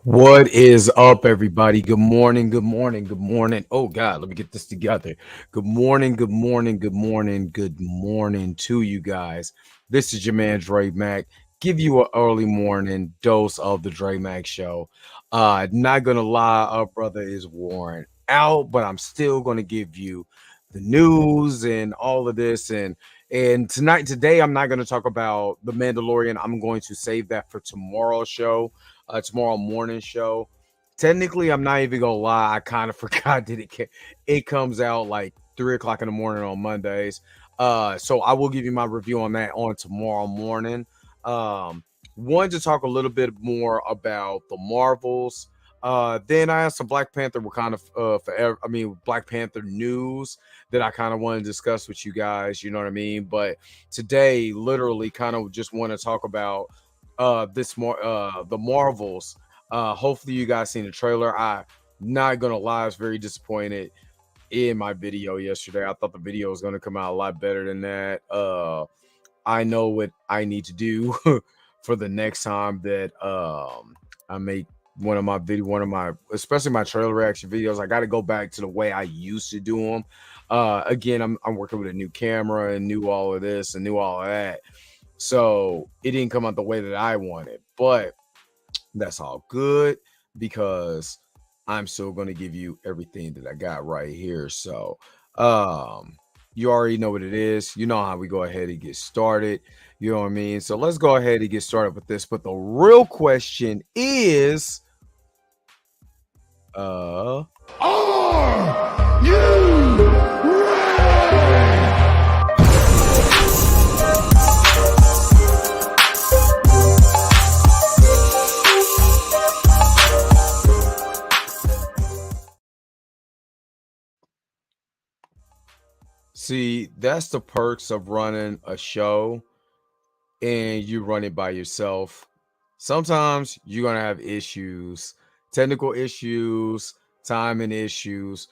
What is up, everybody? Good morning, good morning, good morning. Oh, God, let me get this together. Good morning, good morning, good morning, good morning to you guys. This is your man, Dre Mac. Give you an early morning dose of the Dre Mac Show. Not gonna lie, our brother is worn out, but I'm still gonna give you the news and all of this. And today, I'm not gonna talk about the Mandalorian. I'm going to save that for tomorrow's show, tomorrow morning show. Technically, I'm not even gonna lie. I kind of forgot that it comes out like 3 o'clock in the morning on Mondays. So I will give you my review on that on tomorrow morning. Um, Wanted to talk a little bit more about the Marvels. Then I have some Black Panther kind of forever. I mean, Black Panther news that I kind of want to discuss with you guys. You know what I mean? But today, literally, kind of just want to talk about the Marvels. Hopefully you guys seen the trailer. I not gonna lie, I was very disappointed in my video yesterday. I thought the video was gonna come out a lot better than that. I know what I need to do for the next time that I make one of my especially my trailer reaction videos. I got to go back to the way I used to do them. Again, I'm working with a new camera and new all of this and new all of that. So it didn't come out the way that I wanted, but that's all good because I'm still going to give you everything that I got right here. So, um, you already know what it is. You know how we go ahead and get started. You know what I mean? So let's go ahead and get started with this. But the real question is, uh, Are you ready? see, that's the perks of running a show and you run it by yourself. Sometimes you're gonna have issues, technical issues, timing issues,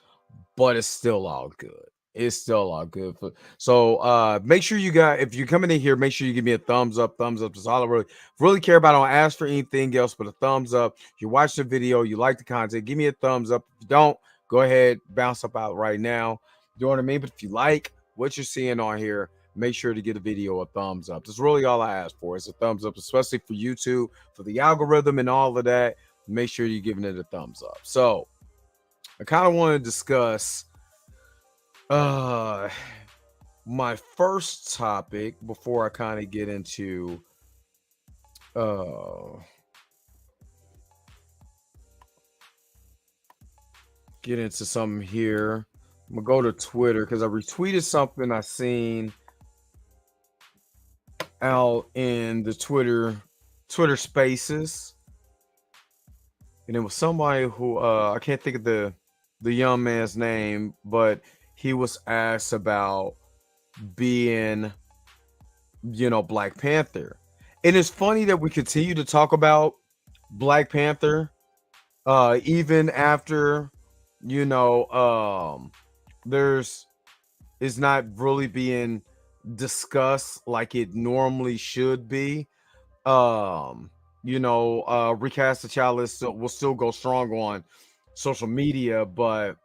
but it's still all good. It's still all good. So make sure you got if you're coming in here, make sure you give me a thumbs up. Thumbs up is all I really care about. I don't ask for anything else but a thumbs up. If you watch the video, you like the content, give me a thumbs up. If you don't, go ahead, bounce up out right now. You know what I mean? But if you like what you're seeing on here, make sure to give the video a thumbs up. That's really all I ask for. It's a thumbs up, especially for YouTube, for the algorithm and all of that. Make sure you're giving it a thumbs up. So I kind of want to discuss uh my first topic before I kind of uh get into something here. I'm gonna go to Twitter because I retweeted something I seen out in the Twitter spaces, and it was somebody who I can't think of the young man's name, but he was asked about being, Black Panther. And it's funny that we continue to talk about Black Panther even after, you know, there's is not really being discussed like it normally should be. Recast the Child will still go strong on social media, but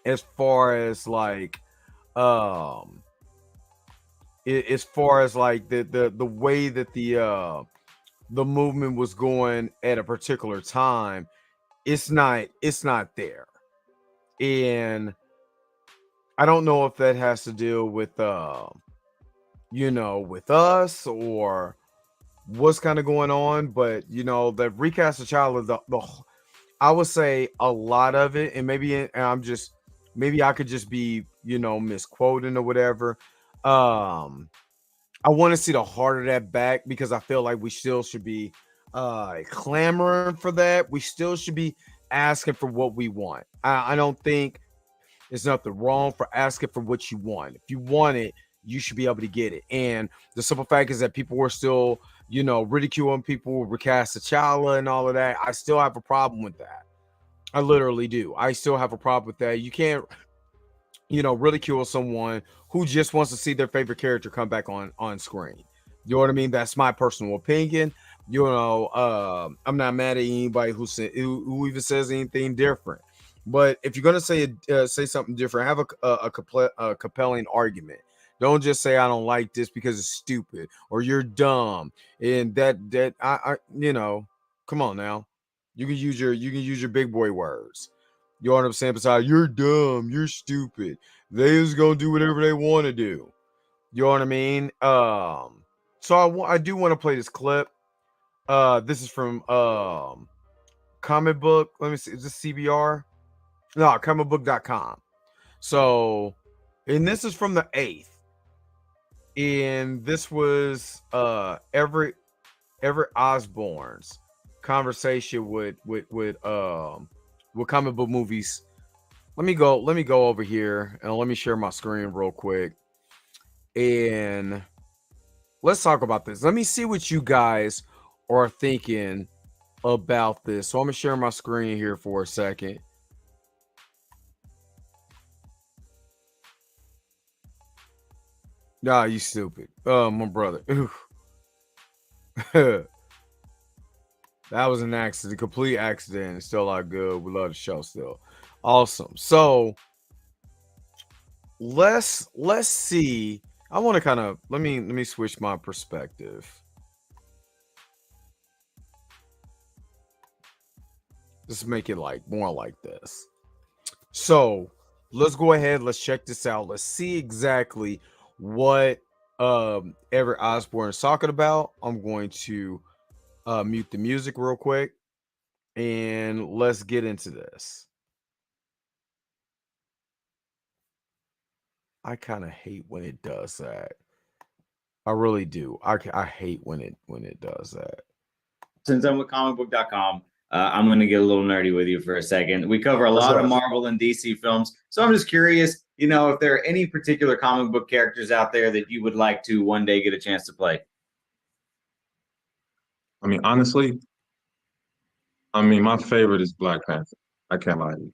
as far as like um as far as like the way that the movement was going at a particular time, it's not there. And I don't know if that has to deal with with us or what's kind of going on, but the recast of child is I would say a lot of it, and maybe I could just be misquoting or whatever. um I want to see the heart of that back because I feel like we still should be clamoring for that. We still should be asking for what we want. I don't think there's nothing wrong for asking for what you want. If you want it, you should be able to get it. And the simple fact is that people were still, ridiculing people, recast T'Challa and all of that. I still have a problem with that. I literally do. I still have a problem with that. You can't, ridicule someone who just wants to see their favorite character come back on screen. You know what I mean? That's my personal opinion. I'm not mad at anybody who even says anything different. But if you're gonna say something different, have a compelling argument. Don't just say I don't like this because it's stupid or you're dumb. And come on now. You can use your big boy words. You know what I'm saying? Besides, you're dumb, you're stupid. They just gonna do whatever they want to do. You know what I mean? So I do want to play this clip. This is from comic book. Let me see. Is this CBR? No, comicbook.com. So, and this is from the 8th. And this was Everett Osborne's conversation with comic book movies. Let me go over here and let me share my screen real quick. And let's talk about this. Let me see what you guys are thinking about this. So I'm gonna share my screen here for a second. Nah, you stupid. My brother. That was an accident, complete accident. It's still not good. We love the show still. Awesome. So let's see. I want to kind of let me switch my perspective. Let's make it like more like this. So let's go ahead. Let's check this out. Let's see exactly what Everett Osborne is talking about. I'm going to mute the music real quick and let's get into this. I kind of hate when it does that. I really do. I hate when it does that. Since I'm with comicbook.com, I'm going to get a little nerdy with you for a second. We cover a lot of Marvel and DC films. So I'm just curious, if there are any particular comic book characters out there that you would like to one day get a chance to play. I mean, honestly, my favorite is Black Panther. I can't lie to you.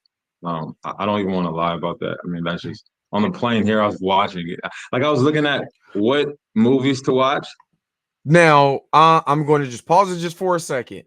I don't even want to lie about that. I mean, that's just on the plane here. I was watching it. Like I was looking at what movies to watch. Now, I'm going to just pause it just for a second.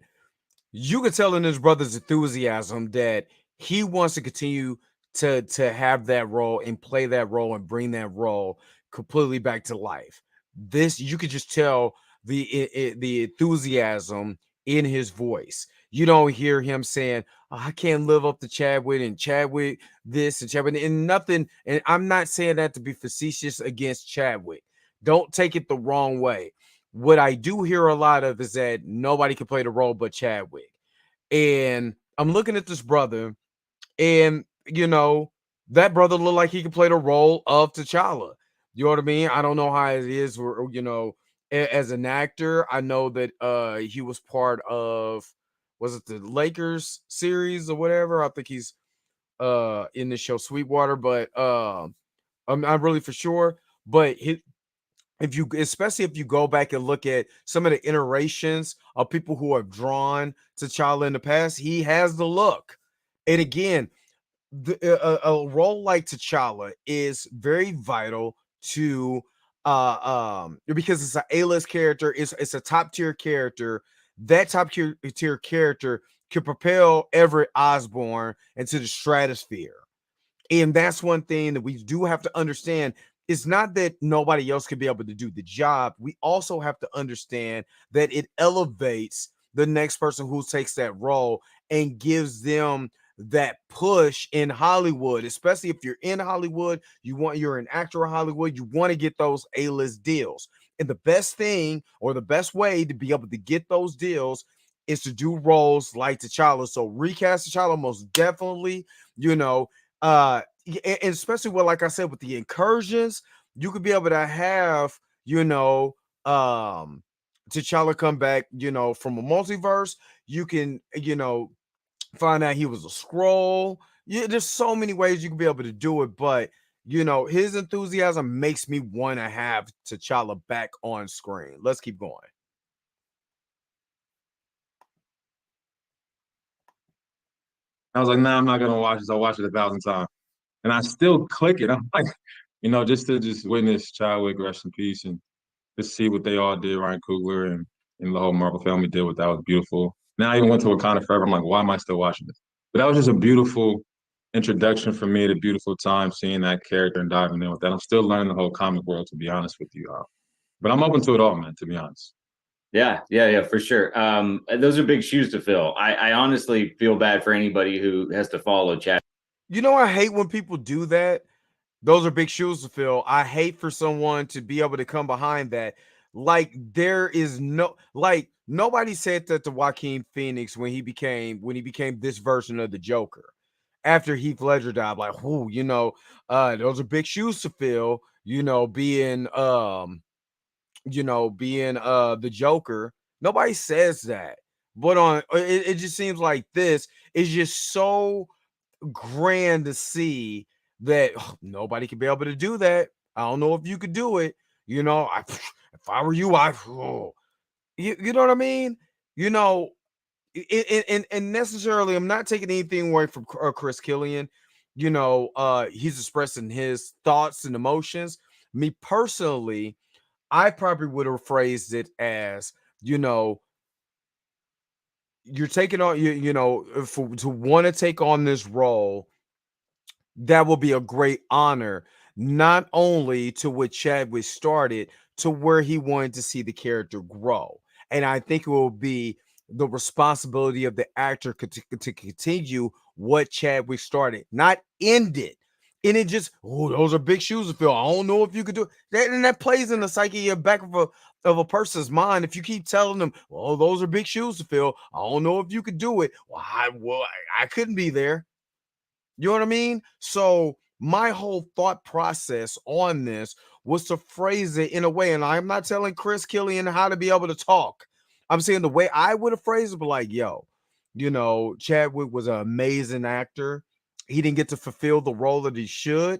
You can tell in his brother's enthusiasm that he wants to continue to have that role and play that role and bring that role completely back to life. This you could just tell the enthusiasm in his voice. You don't hear him saying, "Oh, I can't live up to Chadwick and Chadwick this and Chadwick and nothing." And I'm not saying that to be facetious against Chadwick. Don't take it the wrong way. What I do hear a lot of is that nobody can play the role but Chadwick. And I'm looking at this brother, and that brother looked like he could play the role of T'Challa. You know what I mean? I don't know how it is, as an actor. I know that he was part of, was it the Lakers series or whatever? I think he's in the show Sweetwater, but I'm not really for sure. But especially if you go back and look at some of the iterations of people who have drawn T'Challa in the past, he has the look. And again, a role like T'Challa is very vital to because it's an A-list character, it's a top tier character. That top tier character can propel Everett Osborne into the stratosphere. And that's one thing that we do have to understand. It's not that nobody else could be able to do the job. We also have to understand that it elevates the next person who takes that role and gives them that push in Hollywood, especially if you're in Hollywood, you're an actor in Hollywood, you want to get those A-list deals. And the best thing or the best way to be able to get those deals is to do roles like T'Challa. So recast T'Challa most definitely, and especially like I said, with the incursions, you could be able to have, T'Challa come back, from a multiverse. You can, find out he was a scroll. Yeah, there's so many ways you can be able to do it, but his enthusiasm makes me want to have T'Challa back on screen. Let's keep going. I was like, nah, I'm not gonna watch this. I'll watch it 1,000 times. And I still click it. I'm like, just to witness Chadwick, rest in peace, and just see what they all did, Ryan Coogler and and the whole Marvel family did what that was beautiful. Now I even went to Wakanda Forever. I'm like, why am I still watching this? But that was just a beautiful introduction for me, at a beautiful time seeing that character and diving in with that. I'm still learning the whole comic world, to be honest with you. But I'm open to it all, man, to be honest. Yeah, for sure. Those are big shoes to fill. I honestly feel bad for anybody who has to follow Chad. You know, I hate when people do that. Those are big shoes to fill. I hate for someone to be able to come behind that. Like there is no like nobody said that to Joaquin Phoenix when he became this version of the Joker. After Heath Ledger died, like, whoo, those are big shoes to fill, being the Joker. Nobody says that. But it just seems like this is just so grand to see that nobody could be able to do that. I don't know if you could do it. If I were you, you know what I mean? You know, and necessarily, I'm not taking anything away from Chris Killian. He's expressing his thoughts and emotions. Me personally, I probably would have phrased it as, you're taking on to want to take on this role. That will be a great honor, not only to what Chadwick started, to where he wanted to see the character grow. And I think it will be the responsibility of the actor to continue what Chadwick started, not end it. And it just, those are big shoes to fill. I don't know if you could do it. And that plays in the psyche of back of a person's mind. If you keep telling them, well, those are big shoes to fill, I don't know if you could do it. I couldn't be there. You know what I mean? So my whole thought process on this was to phrase it in a way, and I'm not telling Chris Killian how to be able to talk. I'm saying the way I would have phrased it, but like, yo, Chadwick was an amazing actor. He didn't get to fulfill the role that he should.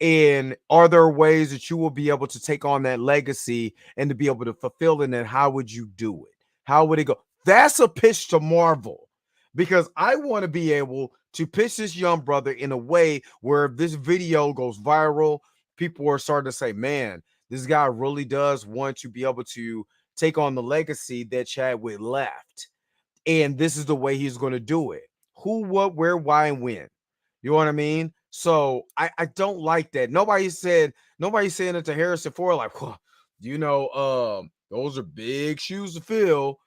And are there ways that you will be able to take on that legacy and to be able to fulfill it? And how would you do it? How would it go? That's a pitch to Marvel, because I want to be able to pitch this young brother in a way where if this video goes viral, people are starting to say, man, this guy really does want to be able to take on the legacy that Chadwick left. And this is the way he's going to do it. Who, what, where, why, and when. You know what I mean? So I don't like that. Nobody's saying it to Harrison Ford, like, those are big shoes to fill.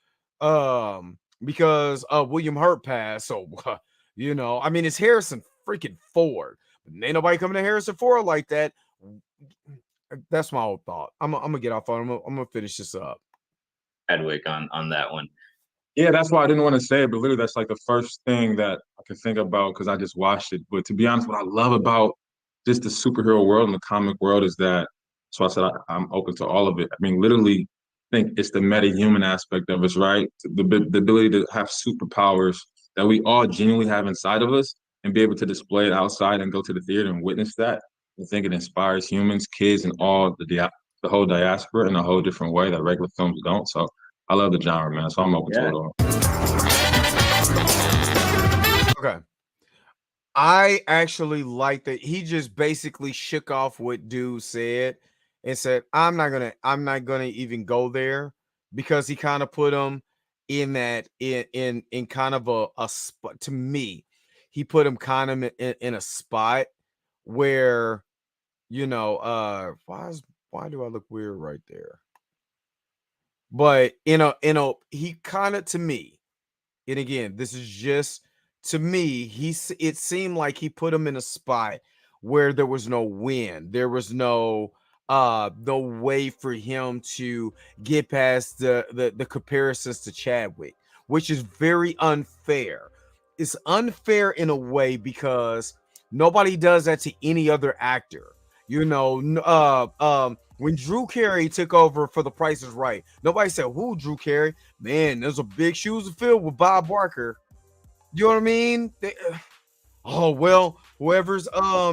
Because William Hurt passed. So I mean, it's Harrison freaking Ford. Ain't nobody coming to Harrison Ford like that. That's my whole thought. I'm gonna get off on. I'm gonna finish this up. Chadwick on that one. Yeah, that's why I didn't want to say it, but literally that's like the first thing that I could think about because I just watched it. But to be honest, what I love about just the superhero world and the comic world is that, so I said I'm open to all of it. I mean, literally, I think it's the meta-human aspect of us, right? The ability to have superpowers that we all genuinely have inside of us and be able to display it outside and go to the theater and witness that. I think it inspires humans, kids, and all the whole diaspora in a whole different way that regular films don't. So I love the genre, man. So I'm open to it all. Okay. I actually like that he just basically shook off what dude said and said, I'm not gonna even go there, because he kind of put him in that in kind of a spot. To me, he put him kind of in a spot where why do I look weird right there? But he kind of, to me, and again, this is just to me, it seemed like he put him in a spot where there was no win. There was no way for him to get past the comparisons to Chadwick, which is very unfair. It's unfair in a way because nobody does that to any other actor. When Drew Carey took over for The Price is Right, nobody said, "Who, Drew Carey? Man, there's a big shoes to fill with Bob Barker." You know what I mean? Oh well, whoever's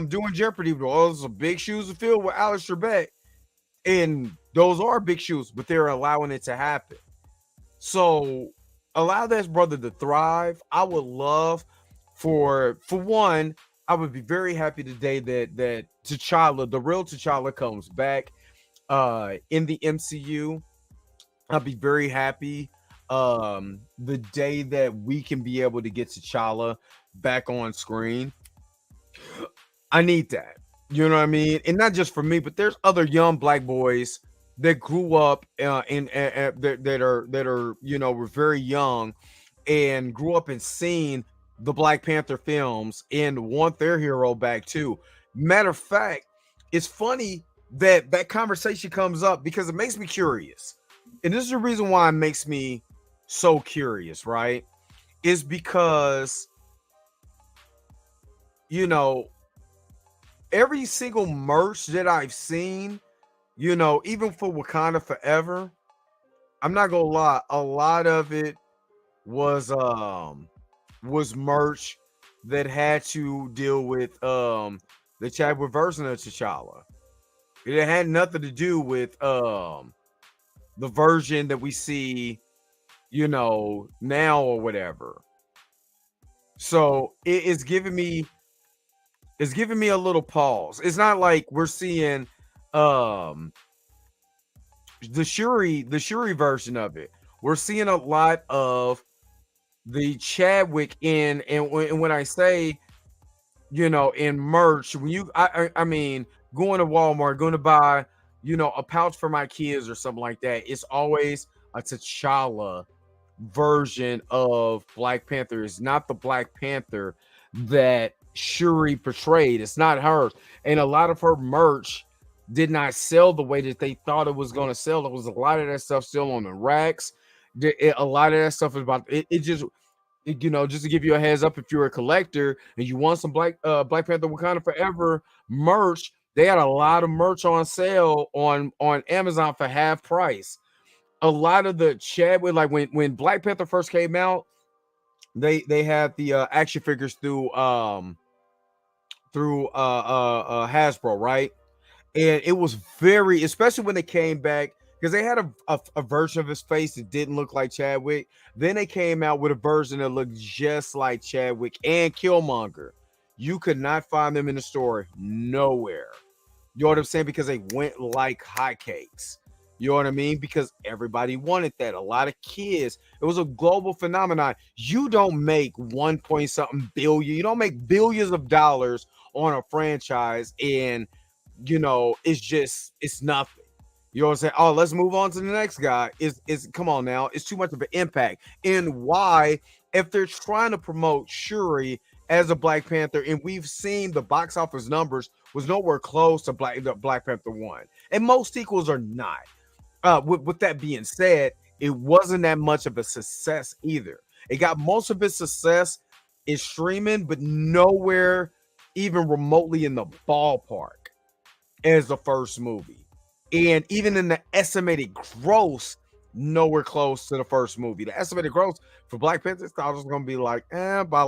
doing Jeopardy, those are big shoes to fill with Alex Trebek, and those are big shoes, but they're allowing it to happen. So allow that brother to thrive. I would love for one, I would be very happy today that T'Challa, the real T'Challa, comes back in the MCU. I'll be very happy the day that we can be able to get T'Challa back on screen. I need that. You know what I mean? And not just for me, but there's other young black boys that grew up that are were very young and grew up and seen the Black Panther films and want their hero back too. Matter of fact, it's funny that that conversation comes up because it makes me curious. And this is the reason why it makes me so curious, right? Is because, you know, every single merch that I've seen, even for Wakanda Forever, I'm not gonna lie, a lot of it was merch that had to deal with the Chadwick version of T'Challa. It had nothing to do with the version that we see, now or whatever. So it's giving me a little pause. It's not like we're seeing um the Shuri version of it. We're seeing a lot of the Chadwick and when I say in merch, when I mean going to Walmart, going to buy a pouch for my kids or something like that, it's always a T'Challa version of Black Panther. It's not the Black Panther that Shuri portrayed. It's not hers, and a lot of her merch did not sell the way that they thought it was going to sell. There was a lot of that stuff still on the racks. A lot of that stuff is about it. Just to give you a heads up, if you're a collector and you want some Black Panther Wakanda Forever merch, they had a lot of merch on sale on Amazon for half price. A lot of the Chadwick, like when Black Panther first came out, they had the action figures through Hasbro, right? And it was very, especially when they came back, because they had a version of his face that didn't look like Chadwick. Then they came out with a version that looked just like Chadwick and Killmonger. You could not find them in the store nowhere. You know what I'm saying? Because they went like hotcakes. You know what I mean? Because everybody wanted that. A lot of kids. It was a global phenomenon. You don't make 1 point something billion. You don't make billions of dollars on a franchise, and it's nothing. You know what I'm saying? Oh, let's move on to the next guy. Is come on now. It's too much of an impact. And why, if they're trying to promote Shuri as a Black Panther, and we've seen the box office numbers was nowhere close to Black Panther 1. And most sequels are not. With that being said, it wasn't that much of a success either. It got most of its success in streaming, but nowhere even remotely in the ballpark as the first movie. And even in the estimated gross, nowhere close to the first movie. The estimated gross for Black Panther, I thought it was going to be by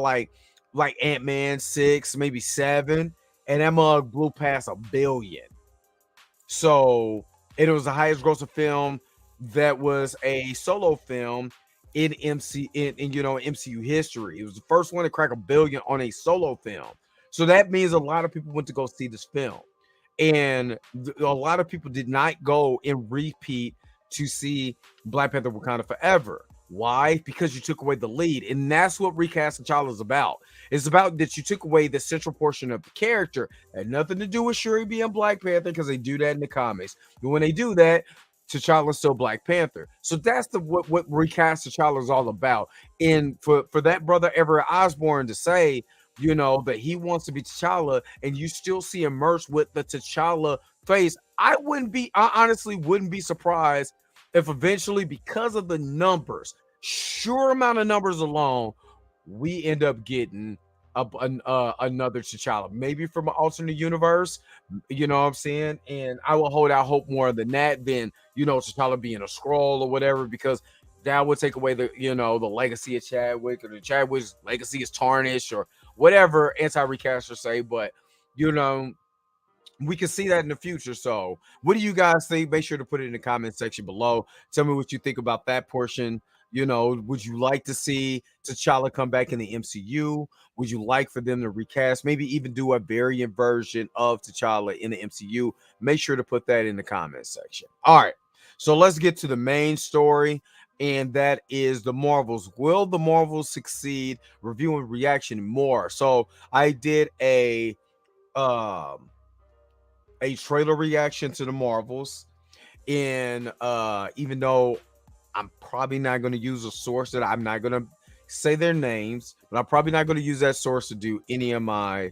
like Ant-Man 6, maybe 7, and that mug blew past $1 billion. So it was the highest grossing film that was a solo film in MCU history. It was the first one to crack $1 billion on a solo film. So that means a lot of people went to go see this film. And a lot of people did not go and repeat to see Black Panther Wakanda Forever. Why? Because you took away the lead. And that's what recast T'Challa is about. It's about that you took away the central portion of the character. It had nothing to do with Shuri being Black Panther, because they do that in the comics. But when they do that, T'Challa's still Black Panther. So that's what recast T'Challa is all about. And for that brother Everett Osborn to say, that he wants to be T'Challa, and you still see him merged with the T'Challa face, I honestly wouldn't be surprised if eventually, because of the numbers, sure amount of numbers alone, we end up getting another T'Challa, maybe from an alternate universe. You know what I'm saying? And I will hold out hope more than that than T'Challa being a Skrull or whatever, because that would take away the the legacy of Chadwick, or the Chadwick's legacy is tarnished, or whatever anti-recasters say. But we can see that in the future. So what do you guys think? Make sure to put it in the comment section below. Tell me what you think about that portion. Would you like to see T'Challa come back in the MCU? Would you like for them to recast, maybe even do a variant version of T'Challa in the MCU? Make sure to put that in the comment section. All right. So let's get to the main story, and that is the Marvels. Will the Marvels succeed? Review and reaction more. So I did a trailer reaction to the Marvels, and even though I'm probably not going to use a source that I'm not going to say their names, but I'm probably not going to use that source to do any of my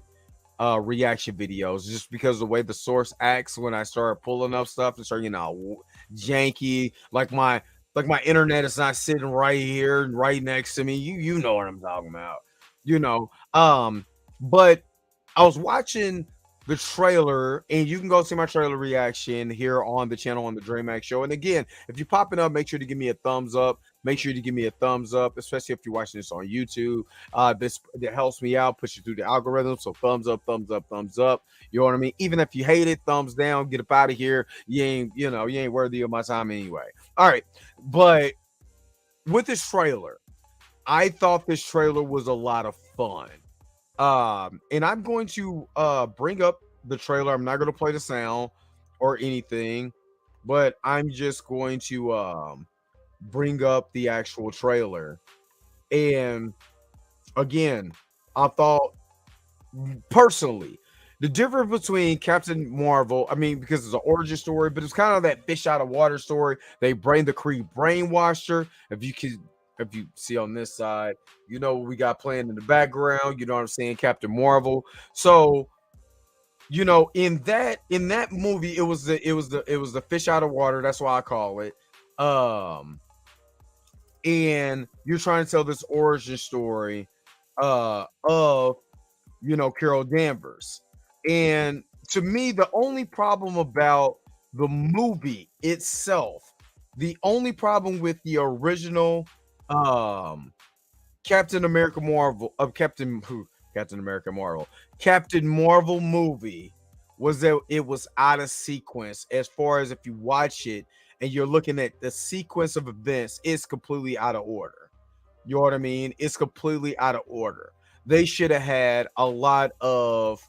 reaction videos, just because the way the source acts when I start pulling up stuff and start, janky, like my internet is not sitting right here right next to me. You know what I'm talking about. But I was watching the trailer, and you can go see my trailer reaction here on the channel on the Dre Max Show. And again, if you're popping up, make sure to give me a thumbs up. Make sure to give me a thumbs up, especially if you're watching this on YouTube. This that helps me out, push you through the algorithm. So thumbs up, thumbs up, thumbs up. You know what I mean? Even if you hate it, thumbs down. Get up out of here. You ain't worthy of my time anyway. All right, but with this trailer, I thought this trailer was a lot of fun. And I'm going to bring up the trailer. I'm not going to play the sound or anything, but I'm just going to bring up the actual trailer. And again, I thought personally the difference between Captain Marvel, I mean, because it's an origin story, but it's kind of that fish out of water story. They bring the Kree brainwashed her. If you see on this side, what we got playing in the background, you know what I'm saying, Captain Marvel. So, in that movie, it was the fish out of water. That's why I call it. And you're trying to tell this origin story of Carol Danvers. And to me, the only problem about the movie itself, the only problem with the original Captain Marvel movie was that it was out of sequence. As far as if you watch it and you're looking at the sequence of events, it's completely out of order. You know what I mean? It's completely out of order. They should have had a lot of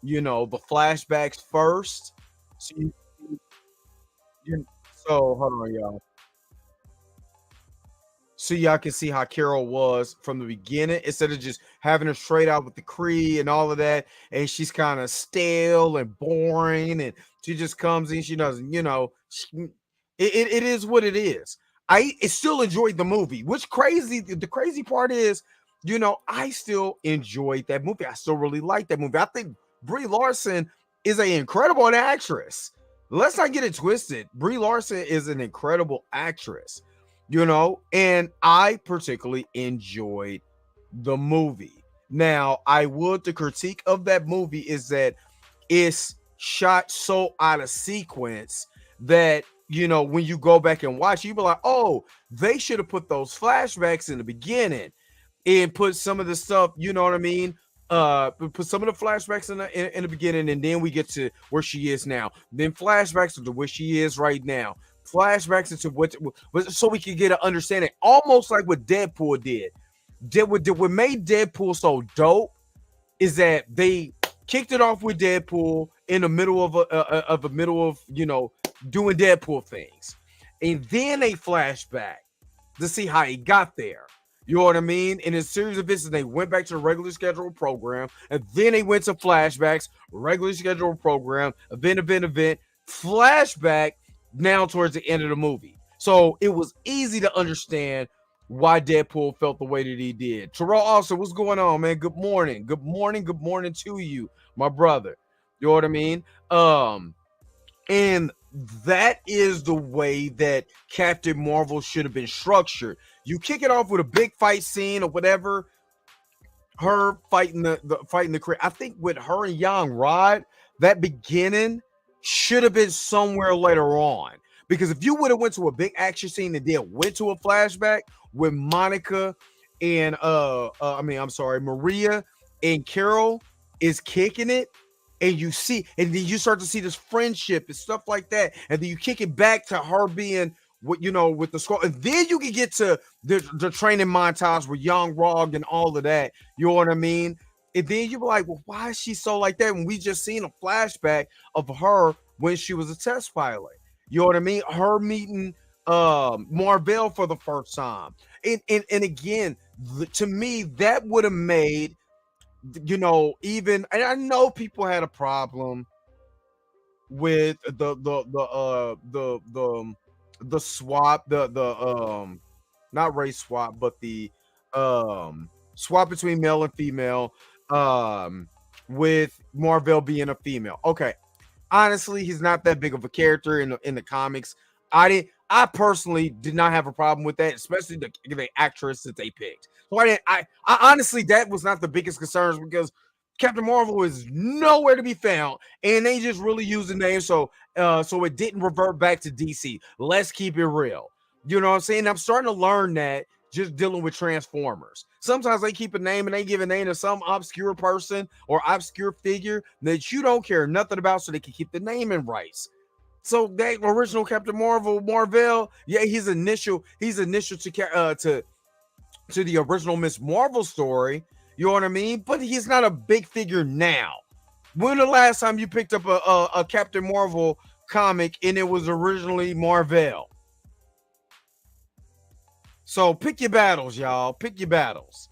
the flashbacks first. So hold on, y'all. So y'all can see how Carol was from the beginning, instead of just having her straight out with the Kree and all of that. And she's kind of stale and boring, and she just comes in. She doesn't, it is what it is. I still enjoyed the movie. The crazy part is, I still enjoyed that movie. I still really like that movie. I think Brie Larson is an incredible actress. Let's not get it twisted. Brie Larson is an incredible actress, and I particularly enjoyed the movie. Now, the critique of that movie is that it's shot so out of sequence that, when you go back and watch, you be like, oh, they should have put those flashbacks in the beginning and put some of the stuff, you know what I mean? Put some of the flashbacks in the beginning, and then we get to where she is now. Then flashbacks to where she is right now. Flashbacks into what so we can get an understanding, almost like what Deadpool did. What made Deadpool so dope is that they kicked it off with Deadpool in the middle of doing Deadpool things, and then they flashback to see how he got there. You know what I mean? In a series of events, they went back to the regular scheduled program, and then they went to flashbacks, regular scheduled program, event, flashback, now towards the end of the movie. So it was easy to understand why Deadpool felt the way that he did. Terrell Austin, what's going on, man? Good morning. Good morning to you, my brother. You know what I mean? And that is the way that Captain Marvel should have been structured. You kick it off with a big fight scene or whatever. Her fighting the Kree. I think with her and Young Rod, that beginning should have been somewhere later on. Because if you would have went to a big action scene and then went to a flashback with Monica and Maria and Carol is kicking it, and then you start to see this friendship and stuff like that, and then you kick it back to her being with the squad, and then you can get to the training montage with Young Rog and all of that. You know what I mean? And then you be like, well, why is she so like that? When we just seen a flashback of her when she was a test pilot. You know what I mean? Her meeting Marvel for the first time. And again, to me, that would have made, even, and I know people had a problem with the swap, the not race swap, but the swap between male and female, with Marvel being a female. Okay, honestly, he's not that big of a character in the comics. I personally did not have a problem with that, especially the actress that they picked. So I honestly, that was not the biggest concerns, because Captain Marvel is nowhere to be found, and they just really used the name so it didn't revert back to DC. Let's keep it real. You know what I'm saying? I'm starting to learn that just dealing with Transformers. Sometimes they keep a name and they give a name to some obscure person or obscure figure that you don't care nothing about, so they can keep the name in rights. So that original Captain Marvel, yeah, he's initial to the original Miss Marvel story. You know what I mean? But he's not a big figure now. When the last time you picked up a Captain Marvel comic and it was originally Marvel? So pick your battles, y'all. Pick your battles.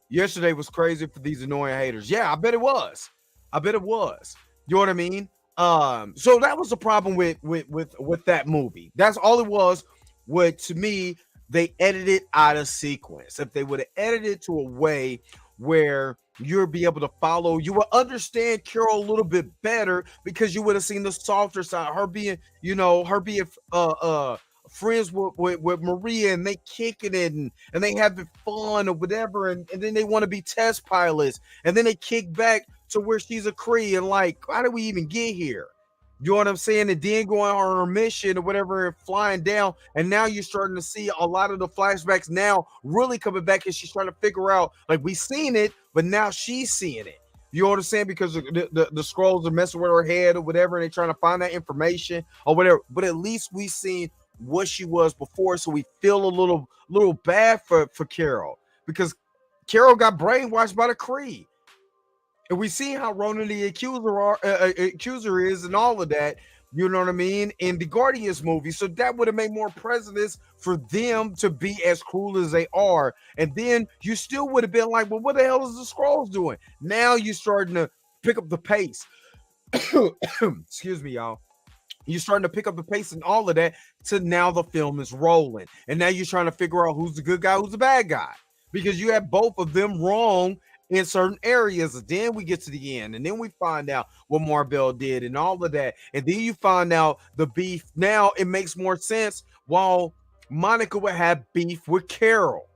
Yesterday was crazy for these annoying haters. Yeah, I bet it was. You know what I mean? So that was the problem with that movie. That's all it was. What, to me, they edited out of sequence. If they would have edited to a way where you'll be able to follow, you will understand Carol a little bit better, because you would have seen the softer side, her being friends with Maria, and they kicking it and they having fun or whatever, and then they want to be test pilots, and then they kick back to where she's a Kree, and like, how did we even get here? You know what I'm saying? And then going on her mission or whatever and flying down. And now you're starting to see a lot of the flashbacks now really coming back, and she's trying to figure out, like, we've seen it, but now she's seeing it. You know what I'm saying? Because the Skrulls are messing with her head or whatever, and they're trying to find that information or whatever. But at least we've seen what she was before, so we feel a little bad for Carol, because Carol got brainwashed by the Kree. And we see how Ronan the Accuser is and all of that, you know what I mean, in the Guardians movie. So that would have made more precedence for them to be as cruel as they are. And then you still would have been like, well, what the hell is the Skrulls doing? Now you're starting to pick up the pace. Excuse me, y'all. You're starting to pick up the pace and all of that, to now the film is rolling. And now you're trying to figure out who's the good guy, who's the bad guy, because you have both of them wrong in certain areas. And then we get to the end, and then we find out what Marvel did and all of that. And then you find out the beef. Now it makes more sense while Monica would have beef with Carol.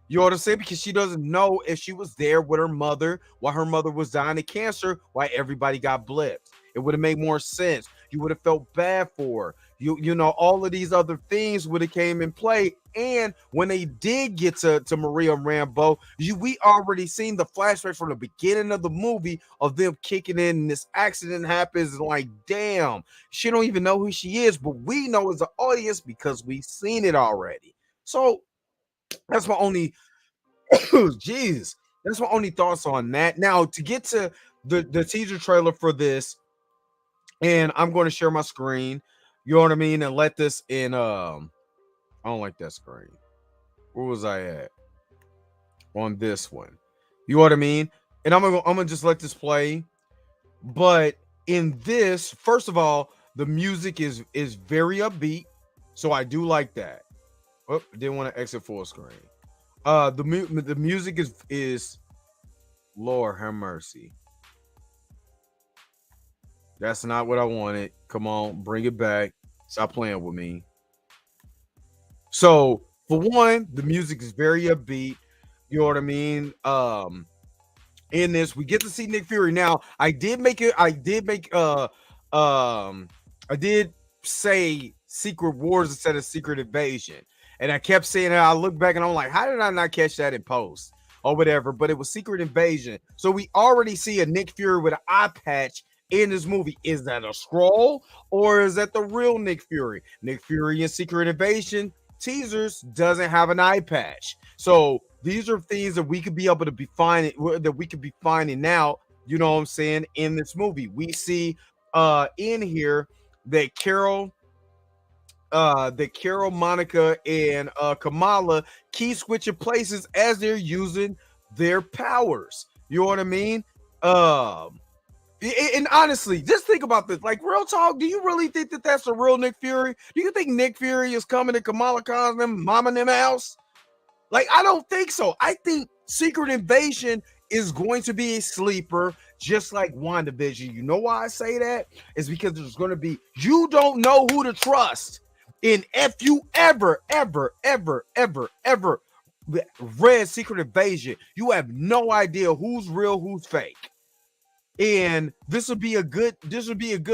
You know what I'm saying? Because she doesn't know if she was there with her mother while her mother was dying of cancer, why everybody got blipped. It would have made more sense. You would have felt bad for her. You know, all of these other things would have came in play. And when they did get to Maria Rambeau, we already seen the flashback from the beginning of the movie of them kicking in, and this accident happens, and like, damn, she don't even know who she is, but we know as an audience because we've seen it already. So that's my only jeez, that's my only thoughts on that. Now, to get to the teaser trailer for this, and I'm going to share my screen, you know what I mean, and let this in. I don't like that screen. Where was I at? On this one, you know what I mean. And I'm gonna just let this play. But in this, first of all, the music is very upbeat, so I do like that. Oh, didn't want to exit full screen. The music is Lord have mercy. That's not what I wanted. Come on, bring it back. Stop playing with me. So, for one, the music is very upbeat. You know what I mean? In this, we get to see Nick Fury. Now, I did say Secret Wars instead of Secret Invasion. And I kept saying it. I look back and I'm like, how did I not catch that in post or whatever? But it was Secret Invasion. So we already see a Nick Fury with an eye patch in this movie. Is that a Skrull or is that the real Nick Fury? Nick Fury in Secret Invasion teasers doesn't have an eye patch. So these are things that we could be able to be finding, that we could be finding out, you know what I'm saying, in this movie. We see in here that Carol that Carol, Monica, and Kamala keep switching places as they're using their powers. You know what I mean? And honestly, just think about this. Like, real talk, do you really think that that's the real Nick Fury? Do you think Nick Fury is coming to Kamala Khan's mom and them house? Like, I don't think so. I think Secret Invasion is going to be a sleeper, just like WandaVision. You know why I say that? It's because there's going to be, you don't know who to trust. And if you ever read Secret Invasion, you have no idea who's real, who's fake. And this would be a good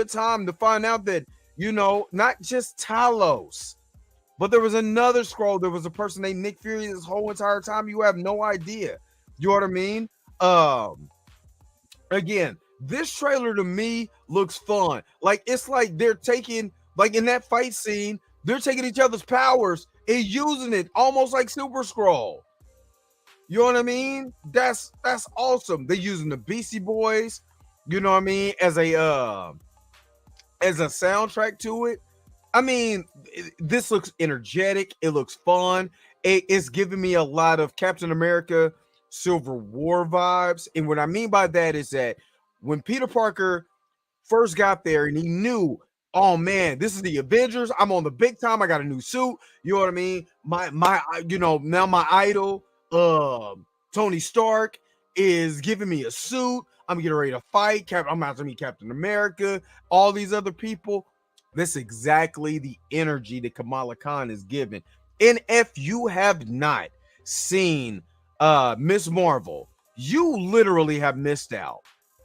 time to find out that, you know, not just Talos, but there was another scroll. There was a person named Nick Fury this whole entire time. You have no idea. You know what I mean? Again, this trailer to me looks fun. Like, it's like they're taking, like in that fight scene, they're taking each other's powers and using it almost like Super Scroll. You know what I mean? That's awesome. They're using the Beastie Boys, you know what I mean, as a soundtrack to it. I mean, this looks energetic. It looks fun. It's giving me a lot of Captain America Civil War vibes. And what I mean by that is that when Peter Parker first got there and he knew, oh man, this is the Avengers. I'm on the big time. I got a new suit. You know what I mean? My you know, now my idol, Tony Stark, is giving me a suit. I'm getting ready to fight. I'm about to meet Captain America. All these other people. This is exactly the energy that Kamala Khan is giving. And if you have not seen Miss Marvel, you literally have missed out.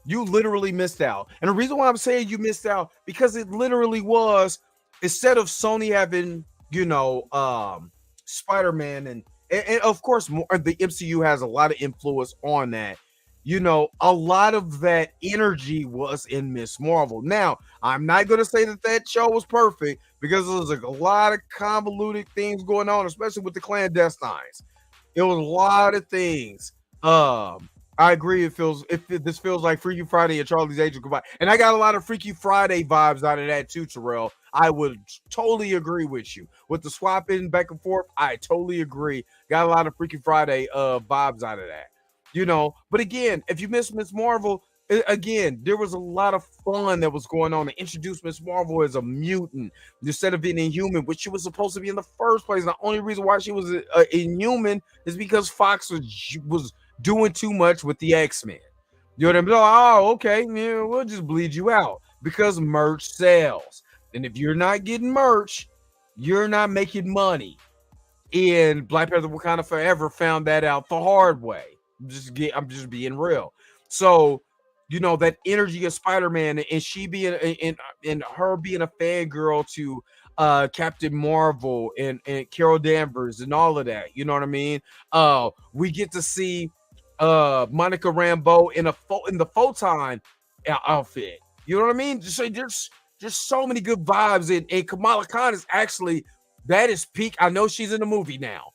You literally missed out. And the reason why I'm saying you missed out, because it literally was, instead of Sony having, you know, Spider-Man and of course the MCU has a lot of influence on that. You know, a lot of that energy was in Miss Marvel. Now, I'm not going to say that show was perfect, because there was a lot of convoluted things going on, especially with the clandestines. It was a lot of things. I agree. This feels like Freaky Friday and Charlie's Angels combined. And I got a lot of Freaky Friday vibes out of that too, Terrell. I would totally agree with you. With the swapping back and forth, I totally agree. Got a lot of Freaky Friday vibes out of that. You know, but again, if you miss Miss Marvel, again, there was a lot of fun that was going on to introduce Miss Marvel as a mutant instead of being Inhuman, which she was supposed to be in the first place. And the only reason why she was Inhuman is because Fox was doing too much with the X-Men. You know what I mean? Oh, okay, yeah, we'll just bleed you out because merch sells. And if you're not getting merch, you're not making money. And Black Panther Wakanda Forever found that out the hard way. I'm just being real. So, you know, that energy of Spider-Man and she being and her being a fangirl to Captain Marvel and Carol Danvers and all of that. You know what I mean? We get to see Monica Rambeau in the Photon outfit. You know what I mean? So there's so many good vibes, and Kamala Khan is actually, that is peak. I know she's in a movie now.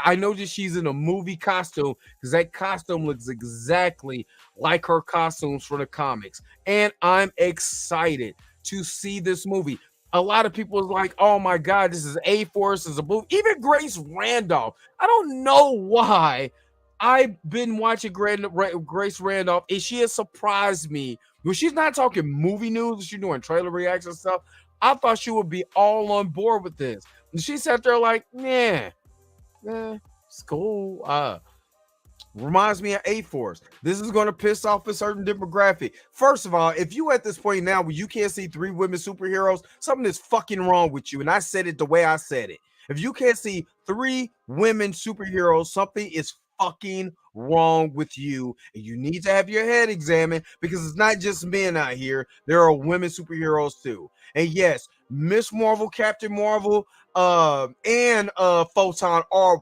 I know that she's in a movie costume, because that costume looks exactly like her costumes for the comics. And I'm excited to see this movie. A lot of people is like, oh my God, this is A-Force, is a movie. Even Grace Randolph. I don't know why I've been watching Grace Randolph, and she has surprised me. When she's not talking movie news, she's doing trailer reaction stuff. I thought she would be all on board with this. And she sat there like, yeah, it's cool. Reminds me of A-Force. This is going to piss off a certain demographic. First of all, if you at this point now where you can't see 3 women superheroes, something is fucking wrong with you. And I said it the way I said it. If you can't see 3 women superheroes, something is fucking wrong with you. And you need to have your head examined, because it's not just men out here. There are women superheroes too. And yes, Miss Marvel, Captain Marvel, and Photon are,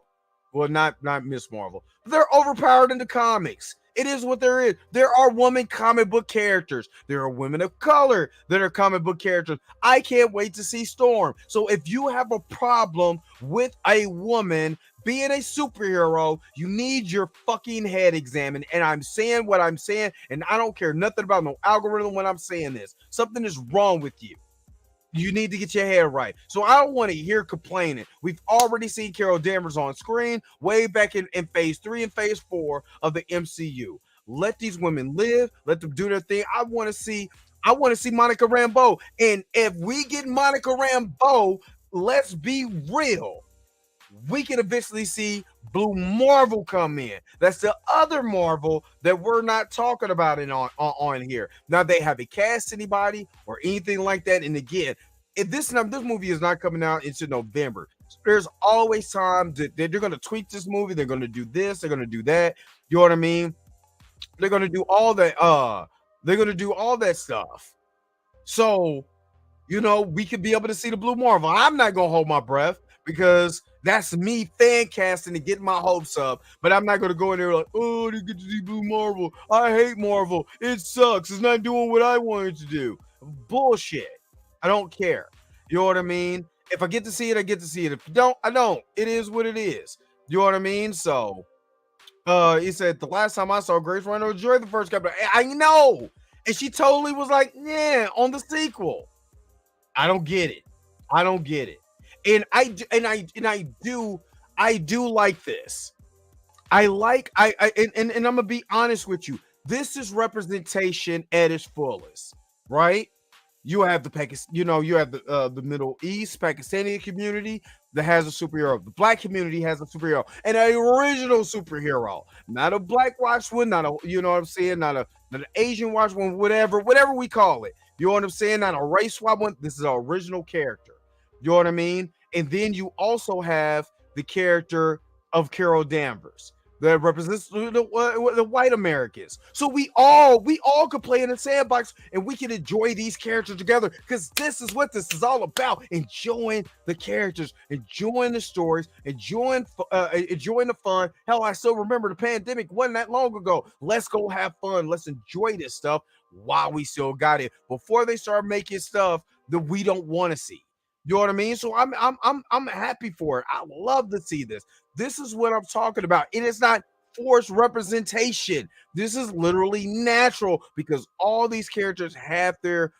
well, not Miss Marvel, but they're overpowered in the comics. It is what there is. There are women comic book characters. There are women of color that are comic book characters. I can't wait to see Storm. So if you have a problem with a woman being a superhero, you need your fucking head examined. And I'm saying what I'm saying, and I don't care nothing about no algorithm when I'm saying this. Something is wrong with you. You need to get your head right. So I don't want to hear complaining. We've already seen Carol Danvers on screen way back in phase 3 and phase 4 of the MCU. Let these women live. Let them do their thing. I want to see Monica Rambeau. And if we get Monica Rambeau, let's be real. We can eventually see Blue Marvel come in. That's the other Marvel that we're not talking about on here. Now, they haven't cast anybody or anything like that. And again, if this movie is not coming out into November, there's always time that they're going to tweak this movie. They're going to do this. They're going to do that. You know what I mean? They're going to do all that. They're going to do all that stuff. So, we could be able to see the Blue Marvel. I'm not going to hold my breath because that's me fan casting and getting my hopes up. But I'm not going to go in there like, oh, they get to see Blue Marvel. I hate Marvel. It sucks. It's not doing what I wanted to do. Bullshit. I don't care. You know what I mean? If I get to see it, I get to see it. If I don't, I don't. It is what it is. You know what I mean? So, he said, the last time I saw Grace Randall enjoyed the first Captain. I know. And she totally was like, yeah, on the sequel. I don't get it. And I do like this. And I'm gonna be honest with you. This is representation at its fullest, right? You have the Middle East Pakistani community that has a superhero. The Black community has a superhero, and an original superhero, not a Black watch one, not a not an Asian watch one, whatever we call it. You know what I'm saying? Not a race swap one. This is an original character. You know what I mean? And then you also have the character of Carol Danvers that represents the white Americans. So we all could play in a sandbox and we can enjoy these characters together because this is what this is all about: enjoying the characters, enjoying the stories, enjoying the fun. Hell, I still remember the pandemic wasn't that long ago. Let's go have fun. Let's enjoy this stuff while we still got it before they start making stuff that we don't want to see. You know what I mean? So I'm happy for it. I love to see this. This is what I'm talking about. And it's not forced representation. This is literally natural because all these characters have their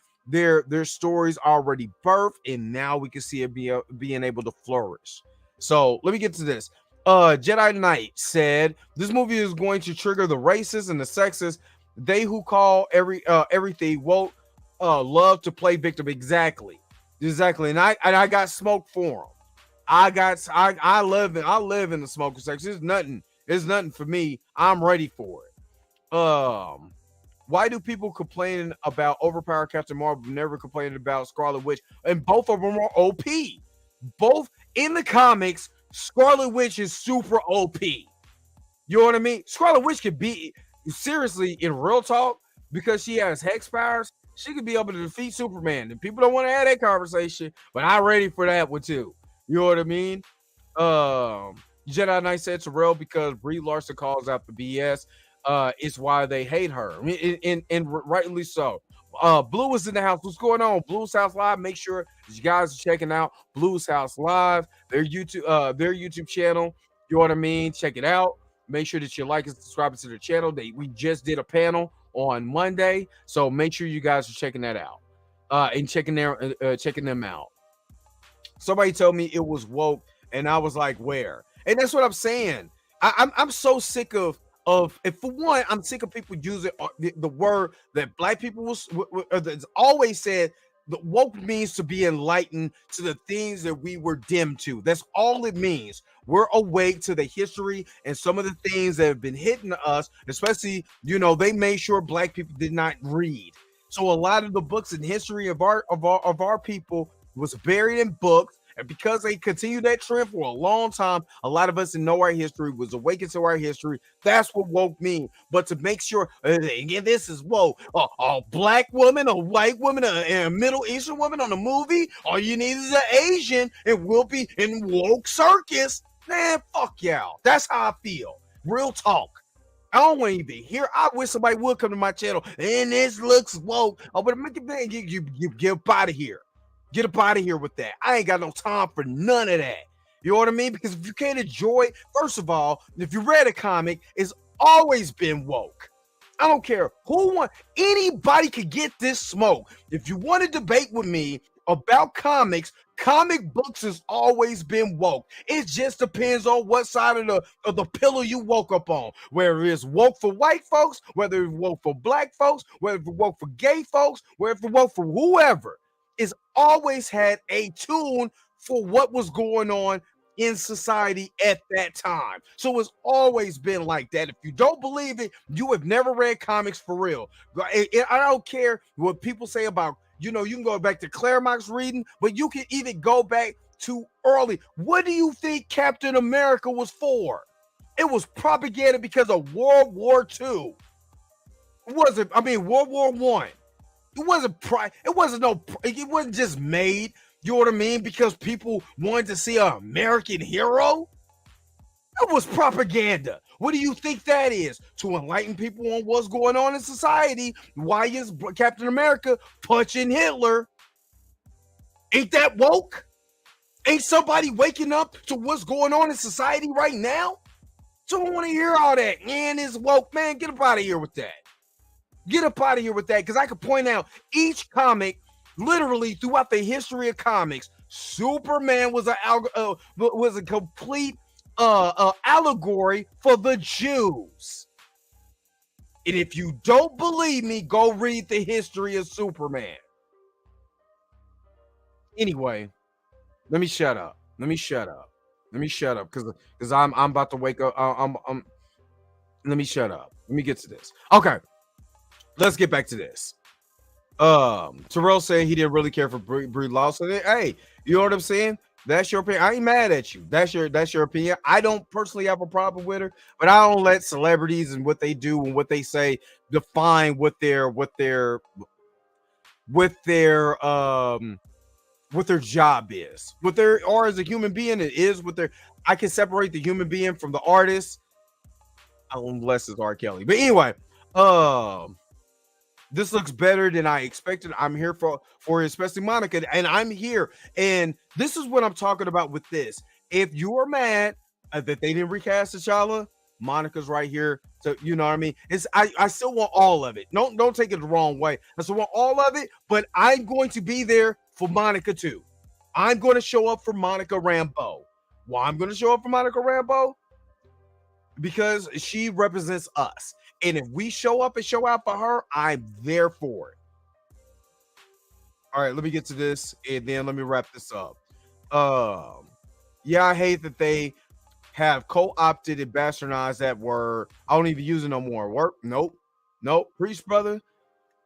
stories already birthed, and now we can see it being able to flourish. So let me get to this. Jedi Knight said this movie is going to trigger the racist and the sexist. They who call everything woke love to play victim. Exactly. And I got smoke for them. I live in the smoker section. It's nothing for me. I'm ready for it. Why do people complain about overpowered Captain Marvel, but never complaining about Scarlet Witch? And both of them are OP. Both in the comics, Scarlet Witch is super OP. You know what I mean? Scarlet Witch could be seriously in real talk because she has hex powers. She could be able to defeat Superman, and people don't want to have that conversation, but I'm ready for that one too. You know what I mean? Jedi Knight said Terrell because Brie Larson calls out the BS. It's why they hate her. I mean, and rightly so. Blue is in the house. What's going on? Blue's House Live. Make sure you guys are checking out Blue's House Live, their YouTube channel. You know what I mean? Check it out. Make sure that you like and subscribe to their channel. We just did a panel on Monday, so make sure you guys are checking that out and checking them out. Somebody told me it was woke, and I was like, where? And that's what I'm saying. I'm so sick of and for one, I'm sick of people using the word that Black people that's always said. The woke means to be enlightened to the things that we were dim to. That's all it means. We're awake to the history and some of the things that have been hidden to us, especially, they made sure Black people did not read. So a lot of the books and history of our people was buried in books. And because they continued that trend for a long time, a lot of us didn't know our history, was awakened to our history. That's what woke means. But to make sure, again, this is woke. A Black woman, a white woman, and a Middle Eastern woman on a movie, all you need is an Asian, and we'll be in woke circus. Man, fuck y'all. That's how I feel. Real talk. I don't want to be here. I wish somebody would come to my channel, and this looks woke. Oh, but make it you get up out of here. Get up out of here with that. I ain't got no time for none of that. You know what I mean? Because if you can't enjoy it, first of all, if you read a comic, it's always been woke. I don't care anybody could get this smoke. If you want to debate with me about comics. Comic books has always been woke. It just depends on what side of the pillow you woke up on. Whether it's woke for white folks, whether it's woke for black folks, whether it's woke for gay folks, whether it's woke for whoever. It's always had a tune for what was going on in society at that time. So it's always been like that. If you don't believe it, you have never read comics for real. I don't care what people say about, you can go back to Claremont's reading, but you can even go back to early. What do you think Captain America was for? It was propaganda because of World War II. World War One. It wasn't just made, you know what I mean, because people wanted to see an American hero. It was propaganda. What do you think that is? To enlighten people on what's going on in society. Why is Captain America punching Hitler? Ain't that woke? Ain't somebody waking up to what's going on in society right now? So I don't want to hear all that. Man, it's woke. Man, get up out of here with that. Get up out of here with that, because I could point out each comic, literally throughout the history of comics, Superman was a complete allegory for the Jews. And if you don't believe me, go read the history of Superman. Anyway, let me shut up because I'm about to wake up. Let me shut up. Let me get to this. Okay. Let's get back to this. Terrell said he didn't really care for Brie Larson. Hey, you know what I'm saying? That's your opinion. I ain't mad at you. That's your opinion. I don't personally have a problem with her, but I don't let celebrities and what they do and what they say define what their job is. What they are as a human being, it is what they're. I can separate the human being from the artist, unless it's R. Kelly. But anyway, this looks better than I expected. I'm here for especially Monica, and I'm here. And this is what I'm talking about with this. If you are mad that they didn't recast T'Challa, Monica's right here. So you know what I mean? I still want all of it. Don't take it the wrong way. I still want all of it, but I'm going to be there for Monica too. I'm going to show up for Monica Rambeau. Why I'm going to show up for Monica Rambeau? Because she represents us. And if we show up and show out for her, I'm there for it. All right, let me get to this, and then let me wrap this up. Yeah, I hate that they have co-opted and bastardized that word. I don't even use it no more. Work? Nope. Priest brother,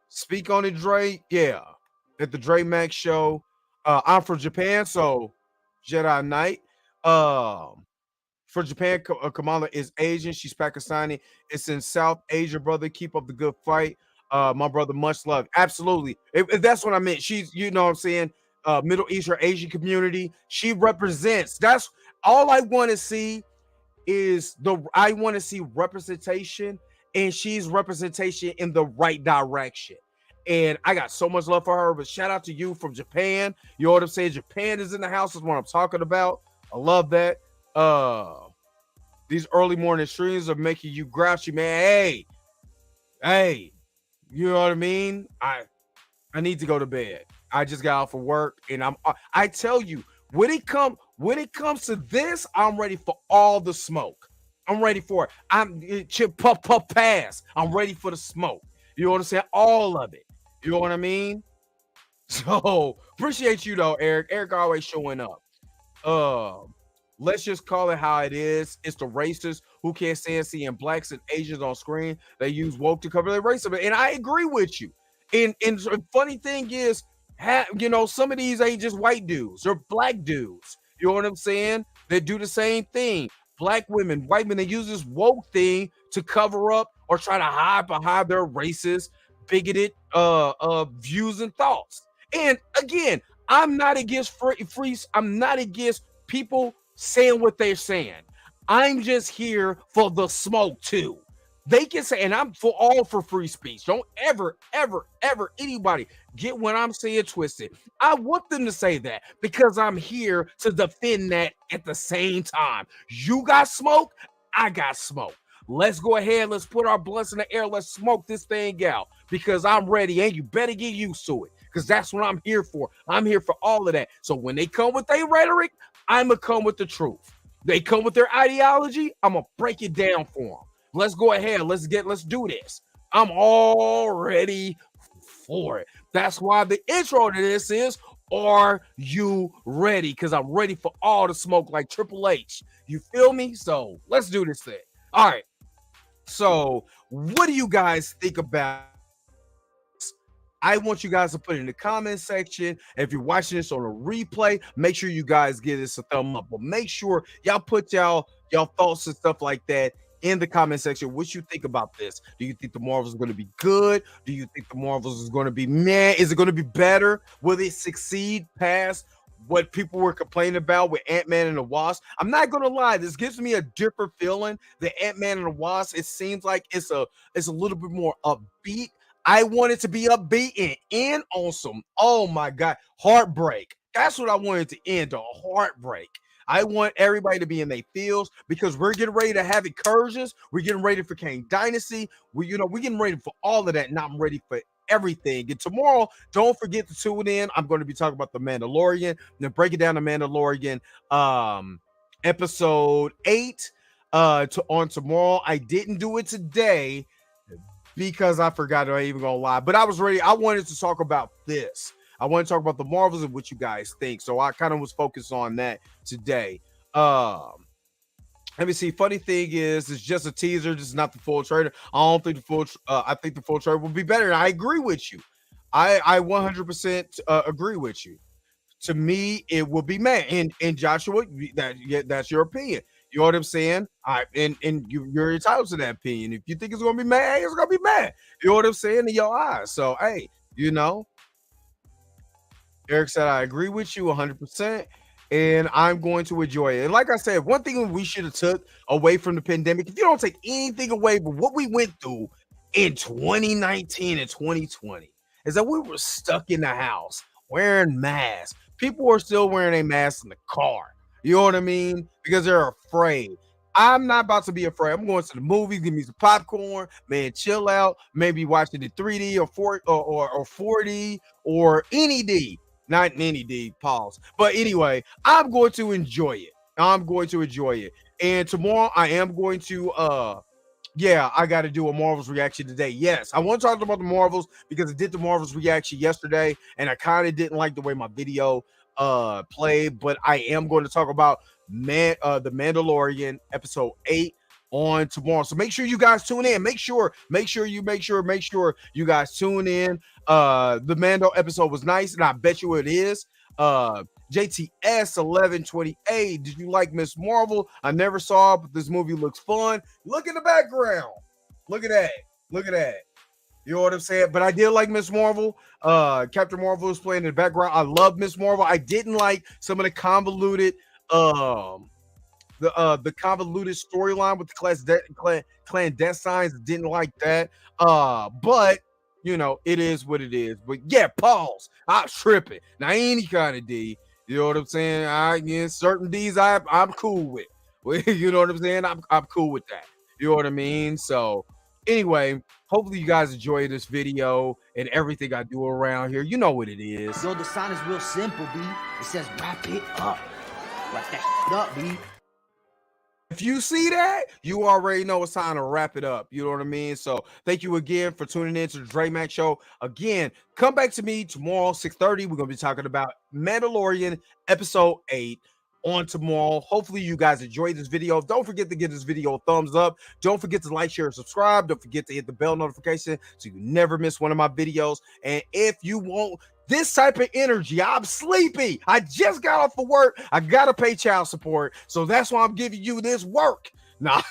speak on it, Dre. Yeah, at the Dre Max show. I'm from Japan, so Jedi Knight. For Japan, Kamala is Asian. She's Pakistani. It's in South Asia, brother. Keep up the good fight. My brother, much love. Absolutely. If that's what I meant. She's, you know what I'm saying, Middle East or Asian community. She represents. That's all I want to see I want to see representation, and she's representation in the right direction. And I got so much love for her, but shout out to you from Japan. You know what I'm saying? Japan is in the house, is what I'm talking about. I love that. These early morning streams are making you grouchy, man. Hey, you know what I mean? I need to go to bed. I just got out for work, and I tell you, when it comes to this, I'm ready for all the smoke. I'm ready for it. I'm chip puff pass. I'm ready for the smoke. You know what I'm saying? All of it. You know what I mean? So appreciate you though, Eric. Eric always showing up. Let's just call it how it is. It's the racists who can't stand seeing blacks and Asians on screen. They use woke to cover their racism. And I agree with you. And the funny thing is, some of these ain't just white dudes. They're black dudes. You know what I'm saying? They do the same thing. Black women, white men, they use this woke thing to cover up or try to hide behind their racist, bigoted views and thoughts. And again, I'm not against free. I'm not against people saying what they're saying. I'm just here for the smoke too. They can say, and I'm for free speech. Don't ever anybody get what I'm saying twisted. I want them to say that because I'm here to defend that at the same time. You got smoke, I got smoke. Let's go ahead. Let's put our blunts in the air. Let's smoke this thing out because I'm ready, and you better get used to it. because that's what I'm here for. I'm here for all of that. So when they come with their rhetoric, I'm going to come with the truth. They come with their ideology, I'm going to break it down for them. Let's go ahead. Let's do this. I'm all ready for it. That's why the intro to this is, are you ready? Because I'm ready for all the smoke like Triple H. You feel me? So let's do this thing. All right. So what do you guys think about? I want you guys to put it in the comment section. If you're watching this on a replay, make sure you guys give this a thumb up. But make sure y'all put y'all thoughts and stuff like that in the comment section. What you think about this? Do you think the Marvels are going to be good? Do you think the Marvels is going to be meh? Is it going to be better? Will it succeed past what people were complaining about with Ant-Man and the Wasp? I'm not going to lie. This gives me a different feeling. The Ant-Man and the Wasp, it seems like it's a little bit more upbeat. I want it to be upbeat and end on some, oh my God, heartbreak. That's what I wanted to end on, heartbreak. I want everybody to be in their fields because we're getting ready to have incursions. We're getting ready for Kang Dynasty. We're getting ready for all of that, and I'm ready for everything. And tomorrow, don't forget to tune in. I'm going to be talking about the Mandalorian, and then breaking down the Mandalorian episode 8 on tomorrow. I didn't do it today because I forgot. I ain't even gonna lie, but I was ready. I wanted to talk about this. I want to talk about the Marvels and what you guys think. So I kind of was focused on that today. Let me see. Funny thing is, it's just a teaser. This is not the full trailer. I don't think the full. I think the full trailer will be better. And I agree with you. I 100% agree with you. To me, it will be mad. And Joshua, that's your opinion. You know what I'm saying? You're entitled to that opinion. If you think it's gonna be mad, it's gonna be mad. You know what I'm saying in your eyes. So hey, Eric said I agree with you 100%, and I'm going to enjoy it. And like I said, one thing we should have took away from the pandemic, if you don't take anything away but what we went through in 2019 and 2020, is that we were stuck in the house wearing masks. People are still wearing a mask in the car. You know what I mean? Because they're afraid. I'm not about to be afraid. I'm going to the movies, give me some popcorn, man, chill out, maybe watching it 3D or 4D or any D. Not in any D, pause. But anyway, I'm going to enjoy it. And tomorrow I am going to I got to do a Marvels reaction today. Yes, I want to talk about the Marvels because I did the Marvels reaction yesterday and I kind of didn't like the way my video played, but I am going to talk about the Mandalorian episode 8 on tomorrow. So make sure you guys tune in. Make sure you guys tune in. The Mando episode was nice, and I bet you it is. JTS 1128. Did you like Miss Marvel? I never saw it, but this movie looks fun. Look in the background. Look at that. You know what I'm saying? But I did like Miss Marvel. Captain Marvel was playing in the background. I love Miss Marvel. I didn't like some of the convoluted the convoluted storyline with the clandestines. Didn't like that. But it is what it is. But yeah, pause. I'm tripping. Now any kind of D. You know what I'm saying? Certain D's I'm cool with. You know what I'm saying? I'm cool with that. You know what I mean? So anyway, hopefully you guys enjoy this video and everything I do around here. You know what it is. Yo, the sign is real simple, B. It says wrap it up. Wrap that up, B. If you see that, you already know it's time to wrap it up. You know what I mean? So thank you again for tuning in to the Dre Mac Show. Again, come back to me tomorrow, 6:30. We're going to be talking about Mandalorian episode 8 on tomorrow. Hopefully you guys enjoyed this video. Don't forget to give this video a thumbs up. Don't forget to like, share, and subscribe. Don't forget to hit the bell notification so you never miss one of my videos. And if you want this type of energy, I'm sleepy. I just got off of work. I got to pay child support. So that's why I'm giving you this work. Nah.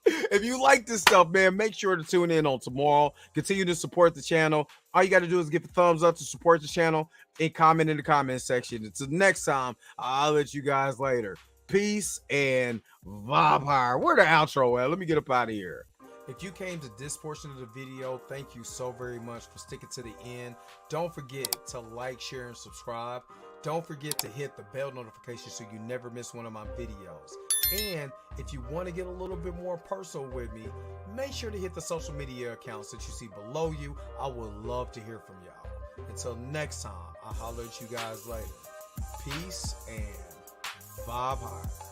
If you like this stuff, man, make sure to tune in on tomorrow. Continue to support the channel. All you got to do is give a thumbs up to support the channel and comment in the comment section. Until next time, I'll let you guys later. Peace and vampire. Where the outro at? Let me get up out of here. If you came to this portion of the video, thank you so very much for sticking to the end. Don't forget to like, share, and subscribe. Don't forget to hit the bell notification so you never miss one of my videos. And if you want to get a little bit more personal with me, make sure to hit the social media accounts that you see below you. I would love to hear from y'all. Until next time, I'll holler at you guys later. Peace and vibe high.